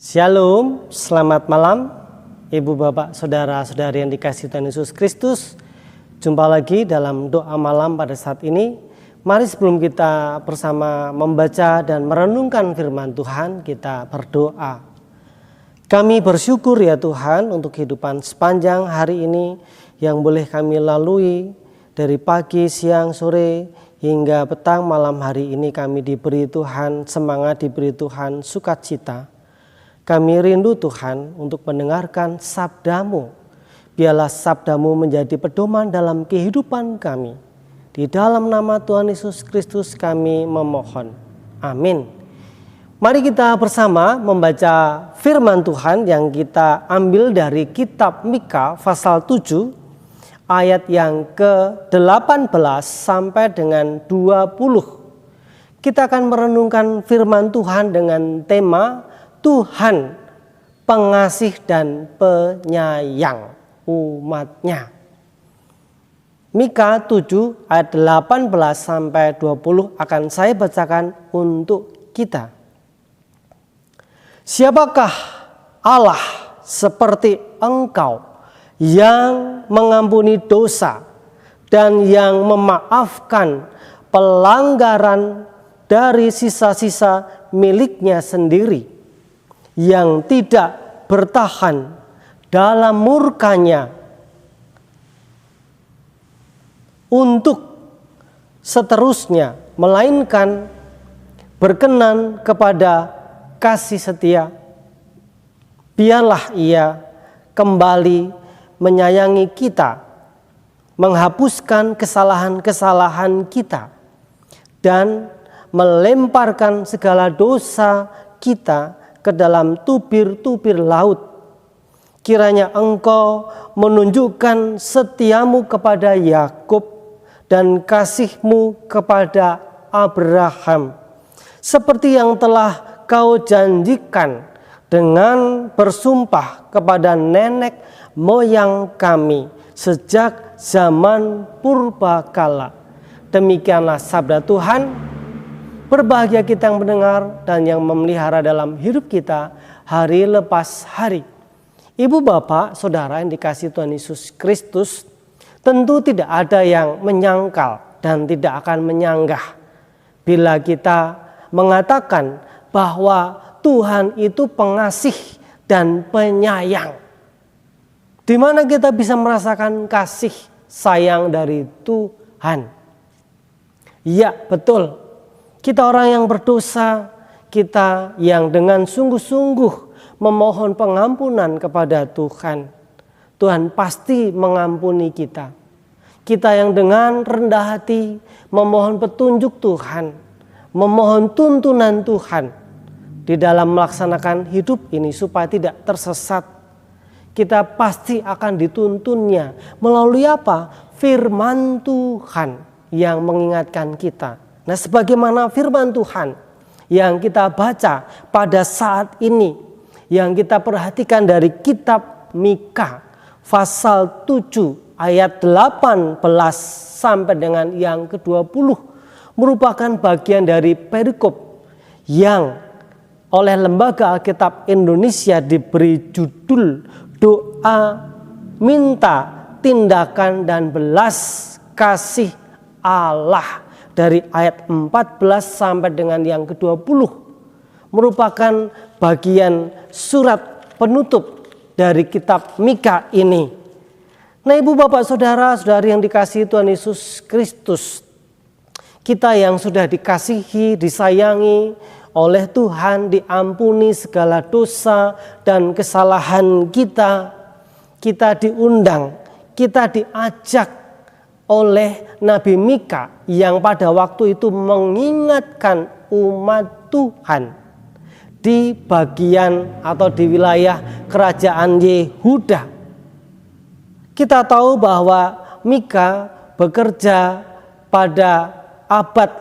Shalom, selamat malam Ibu Bapak Saudara-saudari yang dikasihi Tuhan Yesus Kristus. Jumpa lagi dalam doa malam pada saat ini. Mari sebelum kita bersama membaca dan merenungkan firman Tuhan, kita berdoa. Kami bersyukur ya Tuhan untuk kehidupan sepanjang hari ini yang boleh kami lalui dari pagi, siang, sore hingga petang malam hari ini. Kami diberi Tuhan semangat, diberi Tuhan sukacita. Kami rindu Tuhan untuk mendengarkan sabda-Mu. Biarlah sabda-Mu menjadi pedoman dalam kehidupan kami. Di dalam nama Tuhan Yesus Kristus kami memohon. Amin. Mari kita bersama membaca firman Tuhan yang kita ambil dari kitab Mika pasal 7 ayat yang ke-18 sampai dengan 20. Kita akan merenungkan firman Tuhan dengan tema Tuhan pengasih dan penyayang umat-Nya. Mika 7 ayat 18 sampai 20 akan saya bacakan untuk kita. Siapakah Allah seperti Engkau yang mengampuni dosa dan yang memaafkan pelanggaran dari sisa-sisa miliknya sendiri, yang tidak bertahan dalam murkanya untuk seterusnya, melainkan berkenan kepada kasih setia. Biarlah Ia kembali menyayangi kita, menghapuskan kesalahan-kesalahan kita, dan melemparkan segala dosa kita ke dalam tubir-tubir laut. Kiranya Engkau menunjukkan setiamu kepada Yakub dan kasih-Mu kepada Abraham, seperti yang telah Kau janjikan dengan bersumpah kepada nenek moyang kami sejak zaman purbakala. Demikianlah sabda Tuhan. Berbahagia kita yang mendengar dan yang memelihara dalam hidup kita hari lepas hari. Ibu bapak saudara yang dikasihi Tuhan Yesus Kristus, tentu tidak ada yang menyangkal dan tidak akan menyanggah bila kita mengatakan bahwa Tuhan itu pengasih dan penyayang. Di mana kita bisa merasakan kasih sayang dari Tuhan. Ya, betul. Kita orang yang berdosa, kita yang dengan sungguh-sungguh memohon pengampunan kepada Tuhan. Tuhan pasti mengampuni kita. Kita yang dengan rendah hati memohon petunjuk Tuhan, memohon tuntunan Tuhan di dalam melaksanakan hidup ini supaya tidak tersesat. Kita pasti akan dituntunnya melalui apa? Firman Tuhan yang mengingatkan kita. Nah, sebagaimana firman Tuhan yang kita baca pada saat ini, yang kita perhatikan dari kitab Mika pasal 7 ayat 18 sampai dengan yang ke-20 merupakan bagian dari perikop yang oleh Lembaga Alkitab Indonesia diberi judul Doa Minta Tindakan dan Belas Kasih Allah. Dari ayat 14 sampai dengan yang ke-20 merupakan bagian surat penutup dari kitab Mika ini. Nah, ibu bapak saudara-saudari yang dikasihi Tuhan Yesus Kristus, kita yang sudah dikasihi, disayangi oleh Tuhan, diampuni segala dosa dan kesalahan kita, kita diundang, kita diajak oleh Nabi Mika yang pada waktu itu mengingatkan umat Tuhan di bagian atau di wilayah kerajaan Yehuda. Kita tahu bahwa Mika bekerja pada abad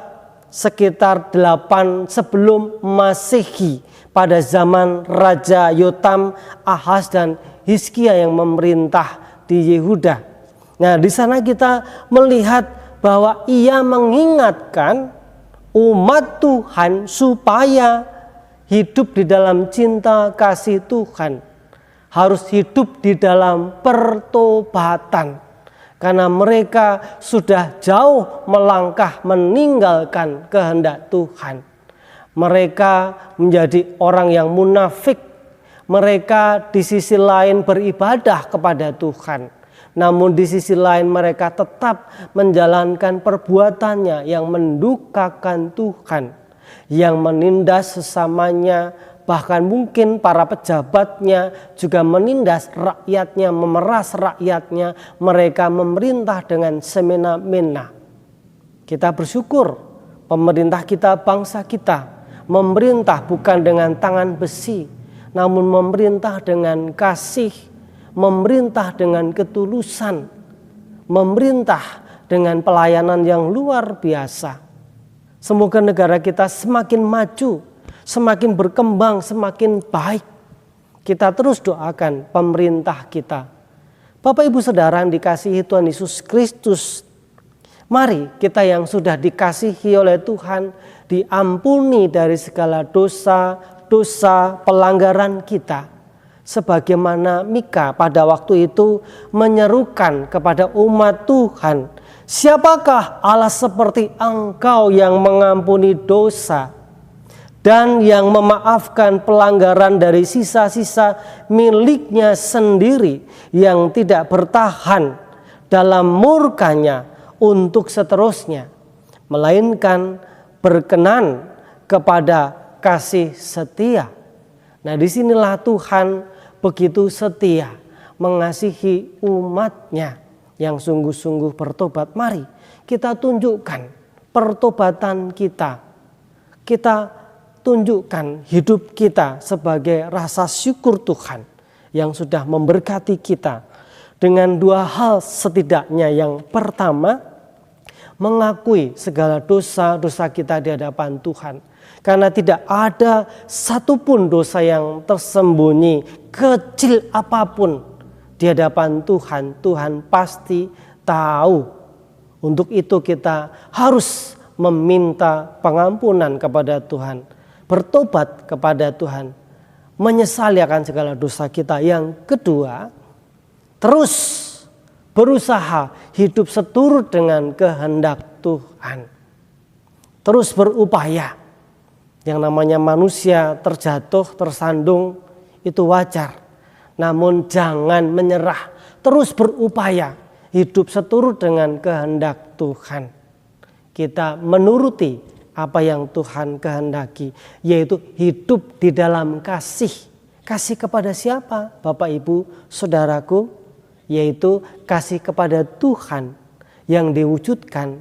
sekitar 8 sebelum Masehi, pada zaman Raja Yotam, Ahaz dan Hizkia yang memerintah di Yehuda. Nah, di sana kita melihat bahwa ia mengingatkan umat Tuhan supaya hidup di dalam cinta kasih Tuhan, harus hidup di dalam pertobatan. Karena mereka sudah jauh melangkah meninggalkan kehendak Tuhan. Mereka menjadi orang yang munafik. Mereka di sisi lain beribadah kepada Tuhan. Namun di sisi lain mereka tetap menjalankan perbuatannya yang mendukakan Tuhan. Yang menindas sesamanya, bahkan mungkin para pejabatnya juga menindas rakyatnya, memeras rakyatnya. Mereka memerintah dengan semena-mena. Kita bersyukur pemerintah kita, bangsa kita memerintah bukan dengan tangan besi, namun memerintah dengan kasih, memerintah dengan ketulusan, memerintah dengan pelayanan yang luar biasa. Semoga negara kita semakin maju, semakin berkembang, semakin baik. Kita terus doakan pemerintah kita. Bapak Ibu Saudara yang dikasihi Tuhan Yesus Kristus, mari kita yang sudah dikasihi oleh Tuhan, diampuni dari segala dosa pelanggaran kita. Sebagaimana Mika pada waktu itu menyerukan kepada umat Tuhan, siapakah Allah seperti Engkau yang mengampuni dosa dan yang memaafkan pelanggaran dari sisa-sisa miliknya sendiri, yang tidak bertahan dalam murkanya untuk seterusnya, melainkan berkenan kepada kasih setia. Nah, disinilah Tuhan begitu setia mengasihi umatnya yang sungguh-sungguh bertobat. Mari kita tunjukkan pertobatan kita. Kita tunjukkan hidup kita sebagai rasa syukur Tuhan yang sudah memberkati kita dengan dua hal setidaknya. Yang pertama, mengakui segala dosa-dosa kita di hadapan Tuhan. Karena tidak ada satupun dosa yang tersembunyi, kecil apapun di hadapan Tuhan. Tuhan pasti tahu. Untuk itu kita harus meminta pengampunan kepada Tuhan, bertobat kepada Tuhan, menyesali akan segala dosa kita. Yang kedua, terus berusaha hidup seturut dengan kehendak Tuhan. Terus berupaya. Yang namanya manusia terjatuh, tersandung, itu wajar. Namun jangan menyerah, terus berupaya hidup seturut dengan kehendak Tuhan. Kita menuruti apa yang Tuhan kehendaki, yaitu hidup di dalam kasih. Kasih kepada siapa, Bapak Ibu Saudaraku? Yaitu kasih kepada Tuhan yang diwujudkan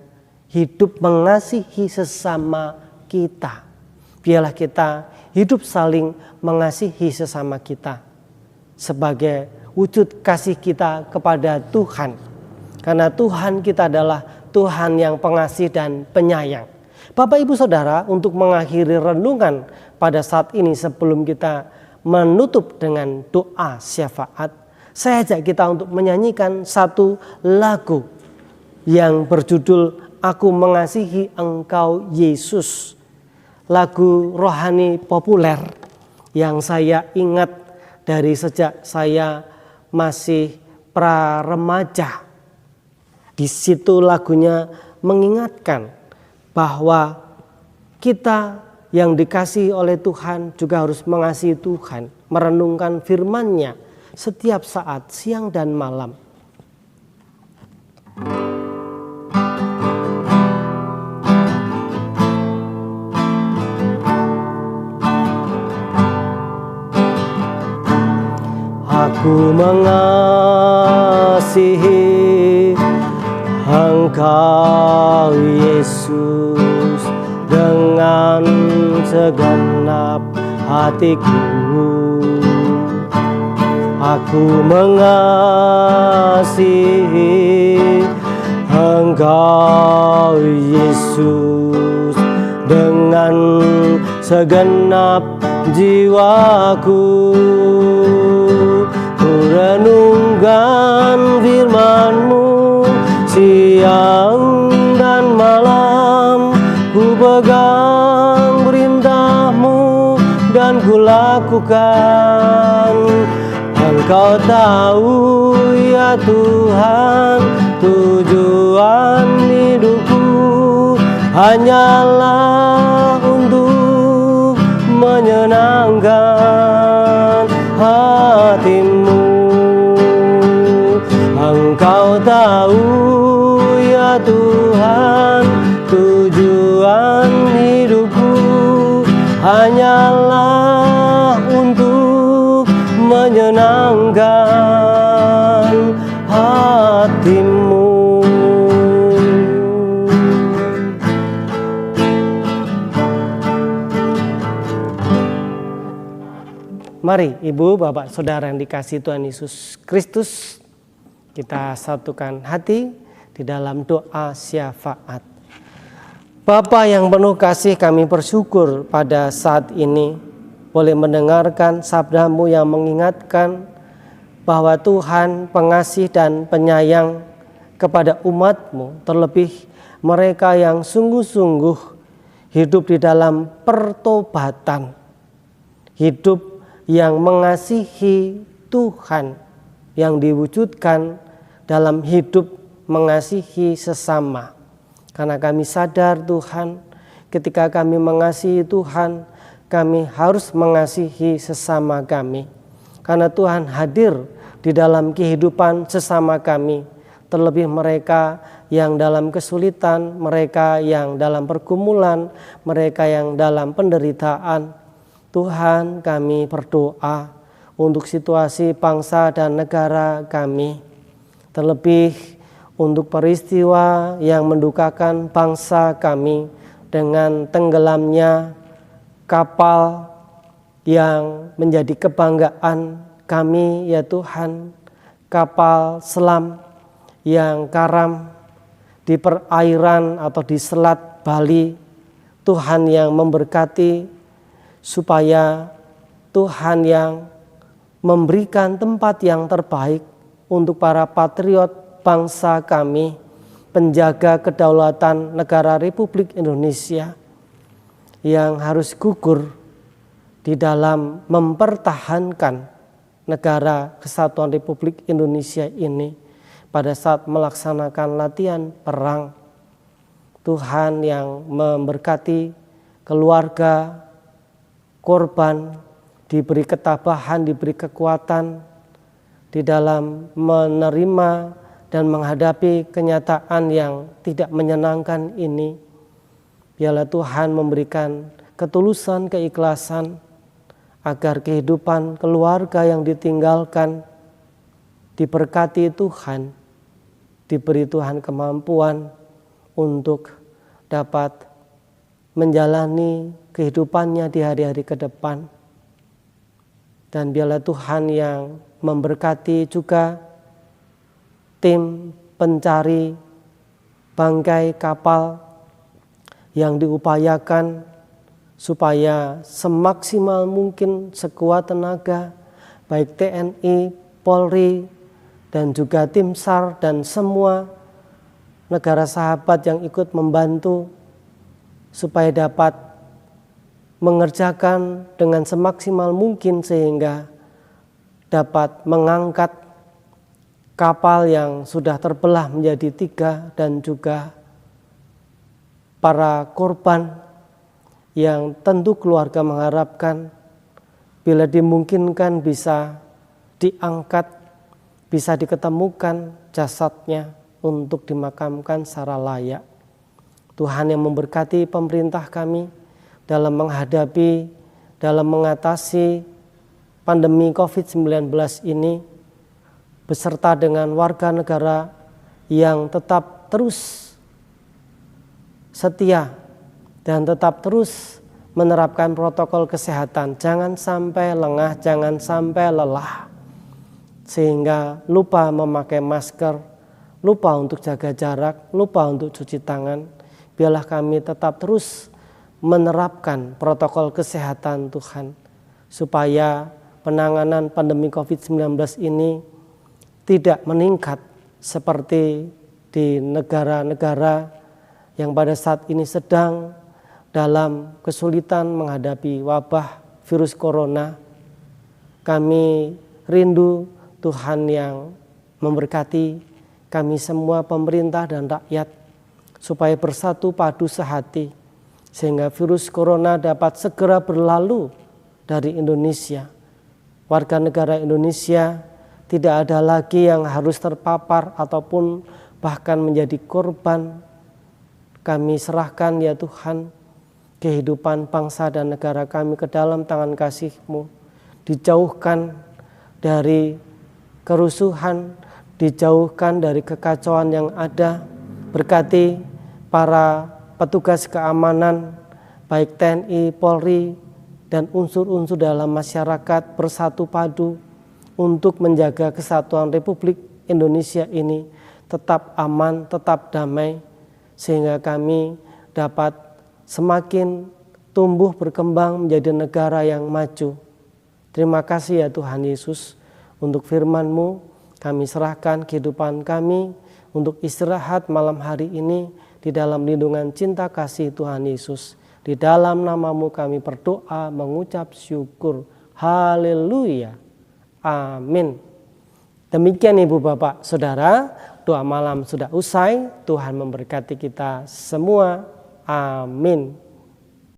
hidup mengasihi sesama kita. Biarlah kita hidup saling mengasihi sesama kita sebagai wujud kasih kita kepada Tuhan. Karena Tuhan kita adalah Tuhan yang pengasih dan penyayang. Bapak Ibu Saudara, untuk mengakhiri renungan pada saat ini sebelum kita menutup dengan doa syafaat, saya ajak kita untuk menyanyikan satu lagu yang berjudul Aku Mengasihi Engkau Yesus. Lagu rohani populer yang saya ingat dari sejak saya masih pra-remaja. Di situ lagunya mengingatkan bahwa kita yang dikasihi oleh Tuhan juga harus mengasihi Tuhan, merenungkan firman-Nya setiap saat, siang dan malam. Aku mengasihi Engkau Yesus dengan segenap hatiku. Aku mengasihi Engkau Yesus dengan segenap jiwaku. Ku renungkan firman-Mu siang dan malam, ku pegang perintah-Mu dan Tuhan. Engkau tahu ya Tuhan, tujuan hidupku hanyalah untuk menyenangkan hatimu. Engkau tahu ya Tuhan, tujuan hidupku hanyalah untuk menyenangkan hatimu. Mari Ibu, Bapak, Saudara yang dikasihi Tuhan Yesus Kristus, kita satukan hati di dalam doa syafaat. Bapa yang penuh kasih, kami bersyukur pada saat ini boleh mendengarkan sabda-Mu yang mengingatkan bahwa Tuhan pengasih dan penyayang kepada umat-Mu, terlebih mereka yang sungguh-sungguh hidup di dalam pertobatan, hidup yang mengasihi Tuhan, yang diwujudkan dalam hidup mengasihi sesama. Karena kami sadar Tuhan, ketika kami mengasihi Tuhan, kami harus mengasihi sesama kami. Karena Tuhan hadir di dalam kehidupan sesama kami, terlebih mereka yang dalam kesulitan, mereka yang dalam pergumulan, mereka yang dalam penderitaan. Tuhan, kami berdoa untuk situasi bangsa dan negara kami, terlebih untuk peristiwa yang mendukakan bangsa kami dengan tenggelamnya kapal yang menjadi kebanggaan kami ya Tuhan, kapal selam yang karam di perairan atau di Selat Bali. Tuhan yang memberkati, supaya Tuhan yang memberikan tempat yang terbaik untuk para patriot bangsa kami, penjaga kedaulatan negara Republik Indonesia yang harus gugur di dalam mempertahankan negara kesatuan Republik Indonesia ini pada saat melaksanakan latihan perang. Tuhan yang memberkati keluarga korban, diberi ketabahan, diberi kekuatan di dalam menerima dan menghadapi kenyataan yang tidak menyenangkan ini. Biarlah Tuhan memberikan ketulusan, keikhlasan, agar kehidupan keluarga yang ditinggalkan diberkati Tuhan, diberi Tuhan kemampuan untuk dapat menjalani kehidupannya di hari-hari ke depan. Dan biarlah Tuhan yang memberkati juga tim pencari bangkai kapal yang diupayakan supaya semaksimal mungkin sekuat tenaga baik TNI, Polri, dan juga tim SAR dan semua negara sahabat yang ikut membantu supaya dapat mengerjakan dengan semaksimal mungkin sehingga dapat mengangkat kapal yang sudah terbelah menjadi 3 dan juga para korban yang tentu keluarga mengharapkan bila dimungkinkan bisa diangkat, bisa diketemukan jasadnya untuk dimakamkan secara layak. Tuhan yang memberkati pemerintah kami dalam menghadapi, dalam mengatasi pandemi COVID-19 ini, beserta dengan warga negara yang tetap terus setia dan tetap terus menerapkan protokol kesehatan. Jangan sampai lengah, jangan sampai lelah, sehingga lupa memakai masker, lupa untuk jaga jarak, lupa untuk cuci tangan. Biarlah kami tetap terus menerapkan protokol kesehatan Tuhan, supaya penanganan pandemi COVID-19 ini tidak meningkat seperti di negara-negara yang pada saat ini sedang dalam kesulitan menghadapi wabah virus corona. Kami rindu Tuhan yang memberkati kami semua, pemerintah dan rakyat, supaya bersatu padu sehati, sehingga virus corona dapat segera berlalu dari Indonesia. Warga negara Indonesia tidak ada lagi yang harus terpapar ataupun bahkan menjadi korban. Kami serahkan ya Tuhan kehidupan bangsa dan negara kami ke dalam tangan kasih-Mu. Dijauhkan dari kerusuhan, dijauhkan dari kekacauan yang ada. Berkati para petugas keamanan, baik TNI, Polri, dan unsur-unsur dalam masyarakat bersatu padu untuk menjaga kesatuan Republik Indonesia ini tetap aman, tetap damai, sehingga kami dapat semakin tumbuh berkembang menjadi negara yang maju. Terima kasih ya Tuhan Yesus untuk firman-Mu. Kami serahkan kehidupan kami untuk istirahat malam hari ini di dalam lindungan cinta kasih Tuhan Yesus. Di dalam nama-Mu kami berdoa mengucap syukur. Haleluya. Amin. Demikian Ibu Bapak Saudara, doa malam sudah usai. Tuhan memberkati kita semua. Amin.